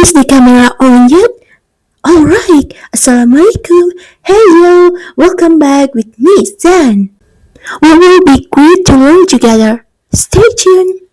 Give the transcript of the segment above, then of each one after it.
Is the camera on yet? Alright, Assalamualaikum. Hello, welcome back with me, Zan. We will be great to learn together. Stay tuned.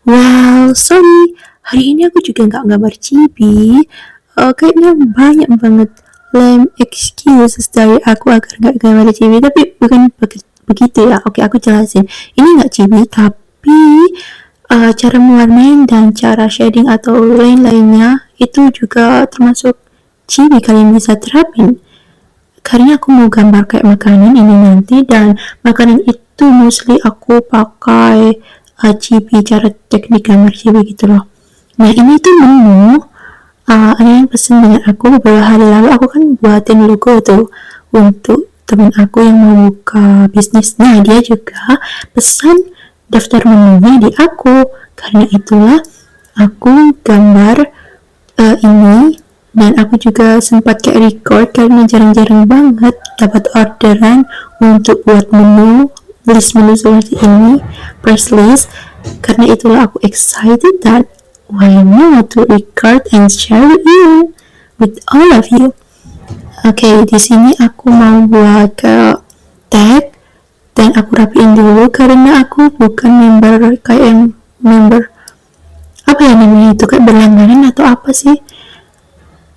Wow, sorry. Hari ini aku juga nggak gambar chibi. Kayaknya banyak banget lame excuses dari aku agar nggak gambar chibi. Tapi bukan begitu ya. Oke, aku jelasin. Ini nggak chibi, tapi cara mewarnai dan cara shading atau lain-lainnya itu juga termasuk chibi kalian bisa terapin. Karena aku mau gambar kayak makanan ini nanti, dan makanan itu mostly aku pakai chibi, cara teknik gambar chibi gitu loh. Nah, ini tuh menu ada yang pesen dengan aku beberapa hari lalu. Aku kan buatin logo tuh untuk teman aku yang mau buka bisnis. Nah, dia juga pesan daftar menunya di aku. Karena itulah aku gambar ini, dan aku juga sempat kayak record karena jarang-jarang banget dapat orderan untuk buat list menu seperti ini, price list. Karena itulah aku excited that why not to record and share with you, with all of you. Oke, di sini aku mau buat tag dan aku rapiin dulu karena aku bukan member kayak yang member apa ya namanya itu, kayak berlangganan atau apa sih.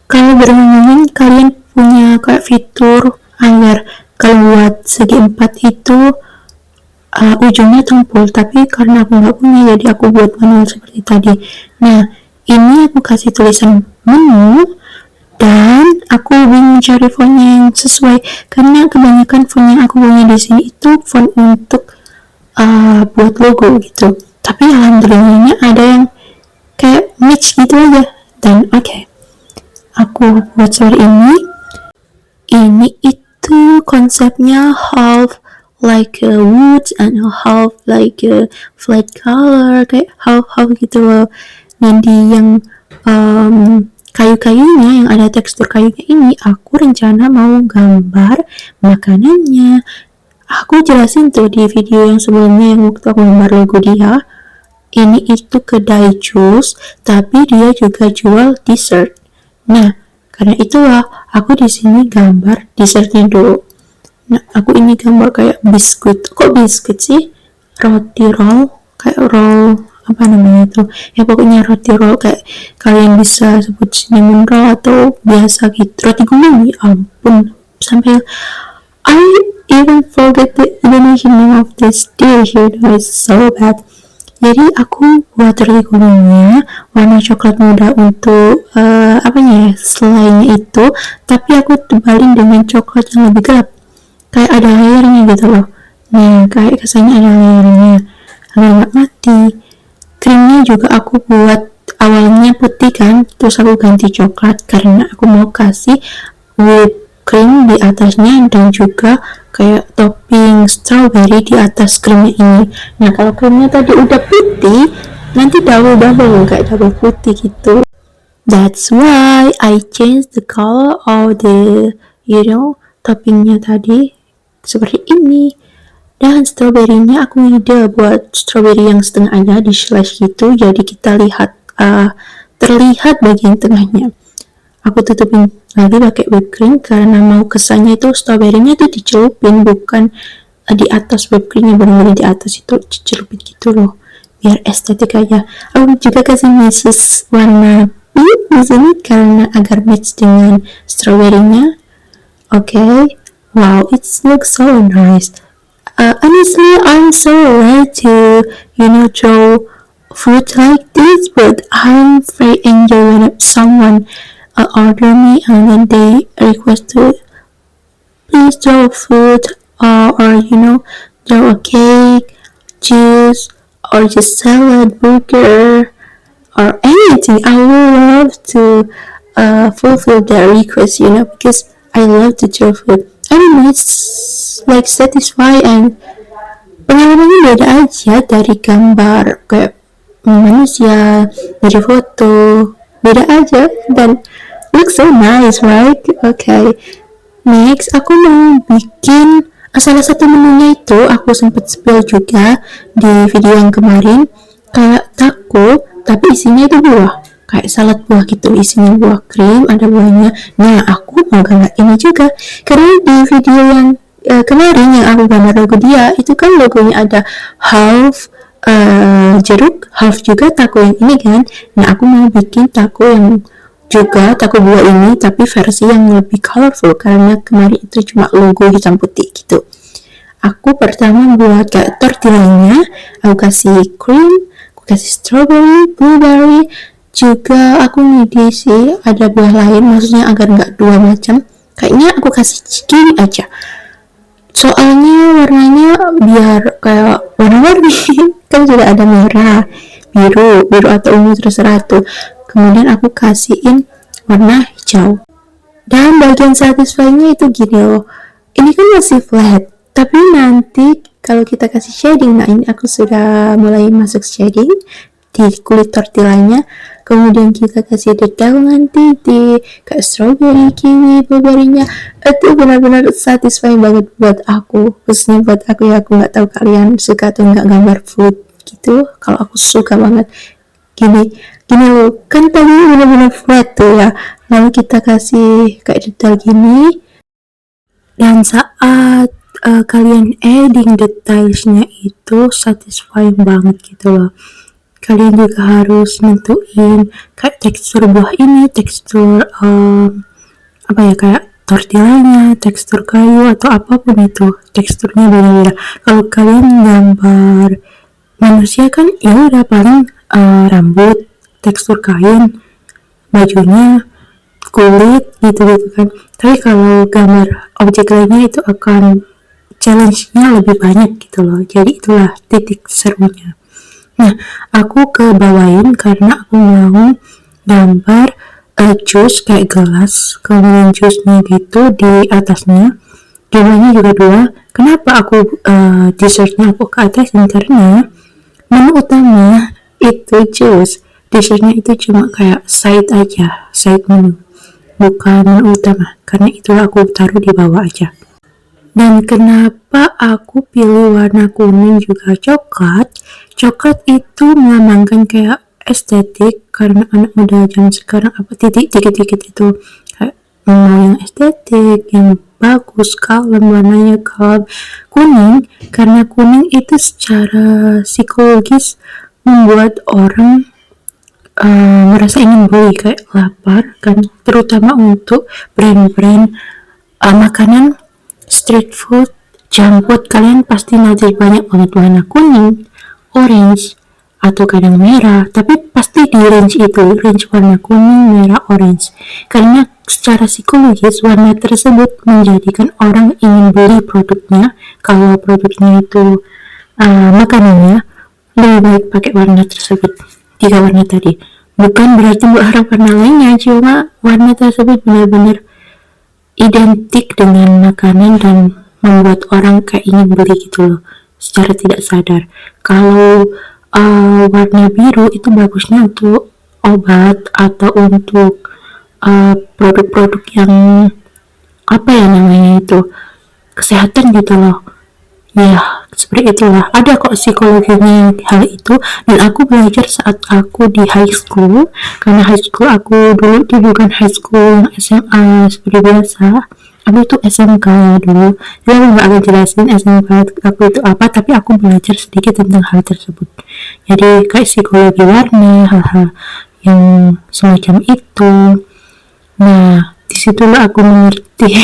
Kalau berlangganan kalian punya kayak fitur agar kalau buat segi 4 itu ujungnya tumpul, tapi karena aku nggak punya jadi aku buat manual seperti tadi. Nah, ini aku kasih tulisan menu dan aku bingung cari fontnya yang sesuai karena kebanyakan font yang aku punya di sini itu font untuk buat logo gitu. Tapi alhamdulillahnya ada yang kayak match gitu aja. Dan oke, aku buat seperti ini. Ini itu konsepnya half like a wood and half like a flat color, kayak half gitu loh. Dan di yang kayu-kayunya yang ada tekstur kayunya ini aku rencana mau gambar makanannya. Aku jelasin tuh di video yang sebelumnya yang waktu aku gambar logo dia. Ini itu kedai jus, tapi dia juga jual dessert. Nah, karena itulah aku di sini gambar dessertnya dulu. Nah, aku ini gambar kayak biskuit. Kok biskuit sih? Roti roll, kayak roll apa namanya itu? Ya pokoknya roti roll, kayak kalian bisa sebut cinnamon roll atau biasa gitu. Roti gulung, ya ampun. Sampai I even forget the Indonesian name of this dish. It's so bad. Jadi aku buat roti gulungnya warna coklat muda untuk apanya ya, selainnya itu, tapi aku tebalin dengan coklat yang lebih gelap, kayak ada layarnya gitu loh. Nah, kayak kesannya ada layarnya agar nggak mati. Krimnya juga aku buat awalnya putih kan, terus aku ganti coklat karena aku mau kasih whipped cream di atasnya dan juga kayak topping strawberry di atas krimnya ini. Nah, kalau krimnya tadi udah putih, nanti double kayak double putih gitu. That's why I changed the color of the toppingnya tadi seperti ini. Dan strawberry-nya aku ide buat strawberry yang setengah aja di slash gitu, jadi kita lihat terlihat bagian tengahnya. Aku tutupin lagi pakai whipped cream karena mau kesannya itu strawberry-nya itu dicelupin, bukan di atas whipped cream-nya, benar-benar di atas itu dicelupin gitu loh, biar estetik aja. Aku juga kasih meses warna pink di sini karena agar match dengan strawberry-nya. Okay. Wow, it looks so nice. Honestly, I'm so ready to draw food like this, but I'm very enjoy when someone order me and then they request to please draw food, or draw a cake, juice, or just salad, burger, or anything. I would love to fulfill their request, because I love to draw food. I don't know, it's like satisfying, and pengalamannya beda aja dari gambar kayak manusia, dari foto, beda aja dan looks so nice, right? Okay, next aku mau bikin salah satu menunya itu aku sempat spill juga di video yang kemarin, kayak taco tapi isinya itu buah. kayak salad buah gitu, isinya buah krim, ada buahnya. Nah, aku mau gambar ini juga karena di video yang kemarin yang aku gambar logo dia itu kan logonya ada half jeruk, half juga taco yang ini kan. Nah, aku mau bikin taco yang juga taco buah ini tapi versi yang lebih colorful karena kemarin itu cuma logo hitam putih gitu. Aku pertama buat kayak tortillanya, aku kasih cream, aku kasih strawberry, blueberry, juga aku ngide sih ada buah lain, maksudnya agar nggak dua macam. Kayaknya aku kasih gini aja, soalnya warnanya biar kayak warna-warni. Kan juga ada merah, biru atau ungu terserah tuh. Kemudian aku kasihin warna hijau. Dan bagian satisfyingnya itu gini loh, ini kan masih flat, tapi nanti kalau kita kasih shading, nah ini aku sudah mulai masuk shading di kulit tortillanya, kemudian kita kasih detail nanti di kayak strawberry, kiwi, blueberry-nya, itu benar-benar satisfying banget buat aku, khususnya buat aku ya. Aku nggak tahu kalian suka atau nggak gambar food gitu, kalau aku suka banget. Gini loh, kan tadi benar-benar flat tuh ya, lalu kita kasih kayak detail gini, dan saat kalian adding detailsnya itu satisfying banget gitu loh. Kalian juga harus nentuin kayak tekstur buah ini, tekstur apa ya, kayak tortillanya, tekstur kayu atau apapun itu, teksturnya beda-beda. Kalau kalian gambar manusia kan ya udah paling rambut, tekstur kain, bajunya, kulit gitu-gitu kan. Tapi kalau gambar objek lainnya itu akan challenge-nya lebih banyak gitu loh. Jadi itulah titik serunya. Nah, aku kebawain karena aku mau gambar jus kayak gelas, kemudian jusnya gitu di atasnya, jumlahnya juga 2. Kenapa aku dessertnya aku ke atasin? Karena menu utama itu jus, dessertnya itu cuma kayak side aja, side menu, bukan menu utama. Karena itulah aku taruh di bawah aja. Dan kenapa aku pilih warna kuning juga coklat? Coklat itu melambangkan kayak estetik, karena anak muda zaman sekarang apa titik-titik itu kayak mau yang estetik, yang bagus, kalem, warnanya kalem. Kuning, karena kuning itu secara psikologis membuat orang merasa ingin beli, kayak lapar kan, terutama untuk brand-brand makanan street food, junk food. Kalian pasti notice banyak banget warna kuning, orange, atau kadang merah, tapi pasti di range itu, range warna kuning, merah, orange, karena secara psikologis warna tersebut menjadikan orang ingin beli produknya. Kalau produknya itu makanannya, lebih baik pakai warna tersebut, 3 warna tadi. Bukan berarti berharap warna lainnya, cuma warna tersebut benar-benar identik dengan makanan dan membuat orang kayak ingin beli gitu loh, secara tidak sadar. Kalau warna biru itu bagusnya untuk obat atau untuk produk-produk yang apa ya namanya itu, kesehatan gitu loh. Ya, seperti itulah. Ada kok psikologinya hal itu, dan aku belajar saat aku di high school, karena high school aku dulu itu bukan high school yang SMA seperti biasa. Aku itu SMK ya dulu. Jadi aku nggak akan jelasin SMK aku itu apa, tapi aku belajar sedikit tentang hal tersebut. Jadi kayak psikologi warna, hal-hal yang semacam itu. Nah, disitulah aku mengerti.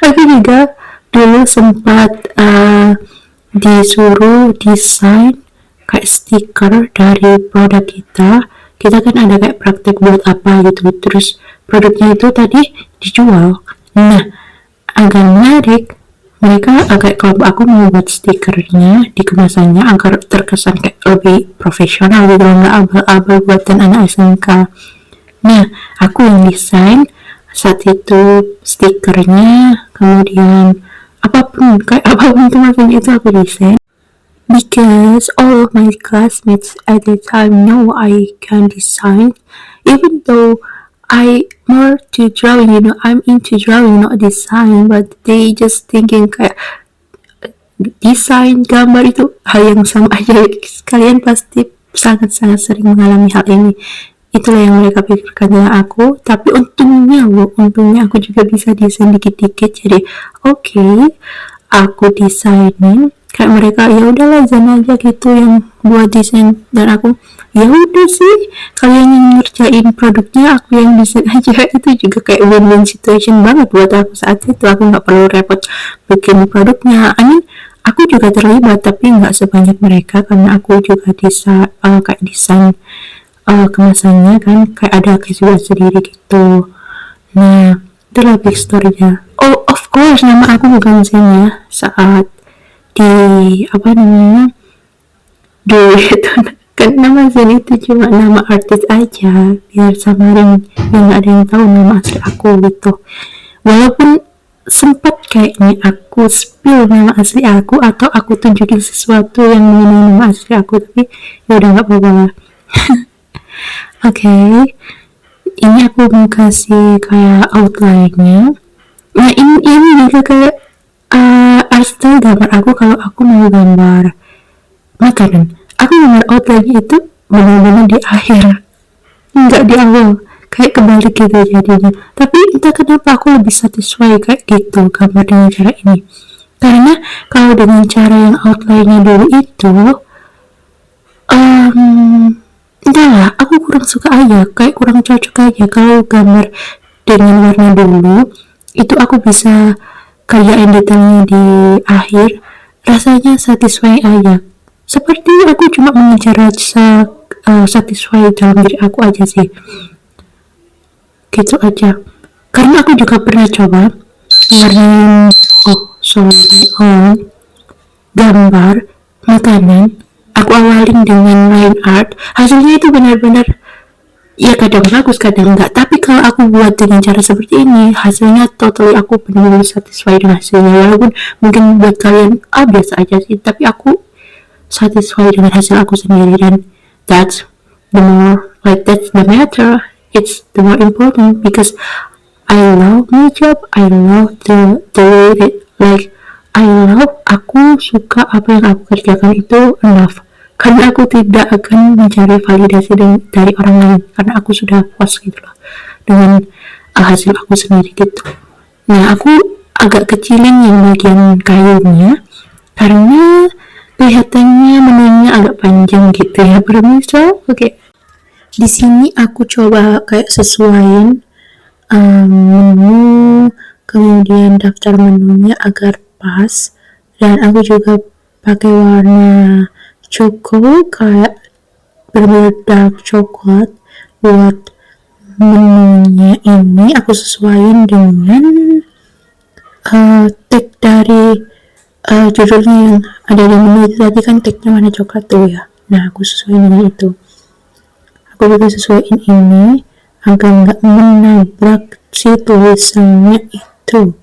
Aku juga dulu sempat disuruh desain kayak stiker dari produk kita. Kita kan ada kayak praktek buat apa gitu, terus produknya itu tadi dijual. Nah, agak menarik, mereka agak, kalau aku mau buat stikernya di kemasannya agar terkesan kayak lebih profesional gitu, nggak abal-abal buatan anak SMK. Nah, aku yang desain saat itu stikernya, kemudian apapun itu aku desain, because all of my classmates at the time know I can design, even though I more to drawing, I'm into drawing, not design, but they just thinking kayak desain, gambar itu hal yang sama aja. Kalian pasti sangat-sangat sering mengalami hal ini. itulah yang mereka pikirkan tentang aku. Tapi untungnya aku juga bisa desain dikit-dikit. Jadi oke, aku desainin kayak mereka, ya udahlah Zan aja gitu yang buat desain, dan aku ya udah sih, kalian yang ngerjain produknya, aku yang desain aja. Itu juga kayak win-win situation banget buat aku saat itu. Aku nggak perlu repot bikin produknya. Aku juga terlibat tapi nggak sebanyak mereka, karena aku juga kayak desain kemasannya kan, kayak ada kesukaan sendiri gitu. Nah, itulah big story-nya. Oh, of course, nama aku bukan Zen ya saat di apa namanya duit. Kan nama Zen itu cuma nama artis aja, biar samarin, biar nggak ada yang tahu nama asli aku gitu. Walaupun sempat kayaknya aku spill nama asli aku, atau aku tunjukin sesuatu yang mengenai nama asli aku, tapi ya udah nggak apa-apa lah. Oke, ini aku mau kasih kayak outline-nya. Nah, ini juga kayak art style gambar aku kalau aku mau gambar makanan. Aku gambar outline itu benar-benar di akhir, nggak di awal. Kayak kebalik gitu jadinya. Tapi entah kenapa aku lebih satisfy kayak gitu gambar dengan cara ini. Karena kalau dengan cara yang outline-nya dulu itu, entahlah, aku kurang suka aja, kayak kurang cocok aja. Kalau gambar dengan warna dulu, itu aku bisa kerjain detailnya di akhir, rasanya satisfying aja. Seperti aku cuma mengejar rasa satisfy dalam diri aku aja sih, gitu aja. Karena aku juga pernah coba warnain gambar makanan, aku awalin dengan line art, hasilnya itu benar-benar ya kadang bagus kadang enggak. Tapi kalau aku buat dengan cara seperti ini, hasilnya totally aku benar-benar satisfied dengan hasilnya. Walaupun mungkin buat kalian biasa aja sih, tapi aku satisfied dengan hasil aku sendiri, dan that's that's the matter. It's the more important because I love my job. I love the way that, like, aku suka apa yang aku kerjakan itu enough, karena aku tidak akan mencari validasi dari orang lain, karena aku sudah puas gitu loh dengan hasil aku sendiri gitu. Nah, aku agak kecilin yang bagian kayunya karena kelihatannya menunya agak panjang gitu ya, permisal. Oke. Di sini aku coba kayak sesuaiin menu, kemudian daftar menunya agar pas, dan aku juga pakai warna coklat, kayak bener dark coklat buat menunya. Ini aku sesuaiin dengan tag dari judulnya yang ada di menu itu tadi kan, tagnya warna coklat tuh ya. Nah, aku sesuaiin dengan itu. Aku juga sesuaiin ini agar nggak menabrak si tulisannya itu.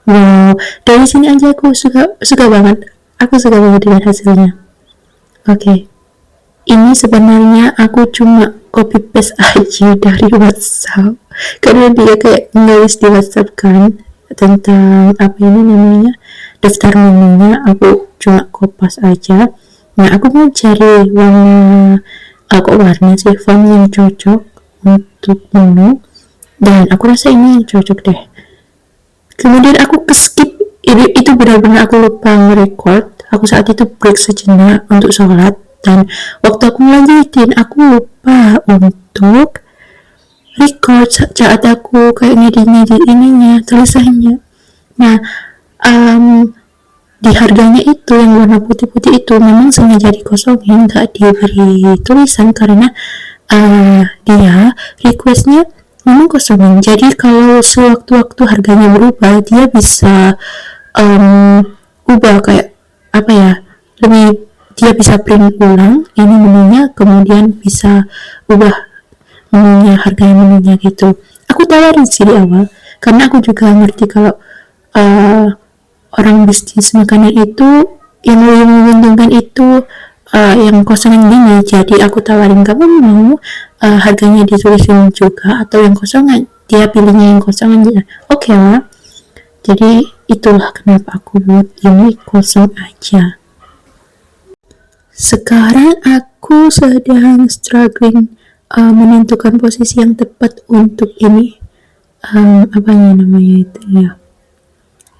Wow, dari sini aja aku suka banget. Aku suka banget dengan hasilnya. Oke. Ini sebenarnya aku cuma copy paste aja dari WhatsApp, karena dia kayak nulis di WhatsApp kan tentang apa ini namanya, daftar menunya. Aku cuma kopas aja. Nah, aku mau cari warna sih, font yang cocok untuk menu, dan aku rasa ini cocok deh. Kemudian aku skip itu benar-benar aku lupa nge-record. Aku saat itu break sejenak untuk sholat, dan waktu aku ngelanjutin aku lupa untuk record saat aku kayak ngedit ininya, tulisannya. Nah, di harganya itu yang warna putih-putih itu memang sengaja dikosongin, nggak diberi tulisan, karena dia requestnya memang kosongin. Jadi kalau sewaktu-waktu harganya berubah, dia bisa ubah kayak apa ya, dia bisa print ulang ini menunya, kemudian bisa ubah harganya gitu. Aku tawarin sih di awal, karena aku juga ngerti kalau orang bisnis makanan itu yang lebih menguntungkan itu yang kosongan gini. Jadi aku tawarin, kamu mau harganya ditulisin juga atau yang kosongan? Dia pilihnya yang kosongan aja. Oke lah. Jadi itulah kenapa aku buat ini kosong aja. Sekarang aku sedang struggling menentukan posisi yang tepat untuk ini, apanya namanya itu ya.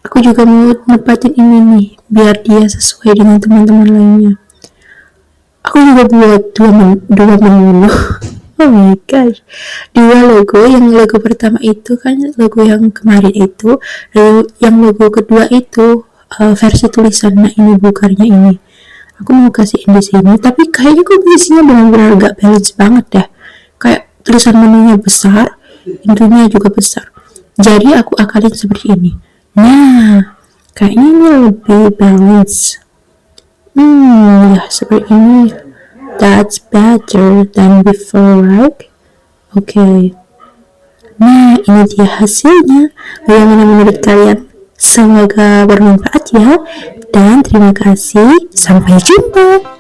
Aku juga mau nempatin ini nih biar dia sesuai dengan teman-teman lainnya. Aku juga buat dua menu. Oh my gosh, dua logo. Yang logo pertama itu kan logo yang kemarin itu, lalu yang logo kedua itu versi tulisan. Nah ini bukarnya ini aku mau kasihin di sini, tapi kayaknya komposisinya benar-benar gak balance banget deh. Kayak tulisan menunya besar, intinya juga besar. Jadi aku akalin seperti ini. Nah, kayaknya ini lebih balance. Ya seperti ini. That's better than before, right? Okay. Nah, ini dia hasilnya. Bagaimana menurut kalian? Semoga bermanfaat ya. Dan terima kasih. Sampai jumpa.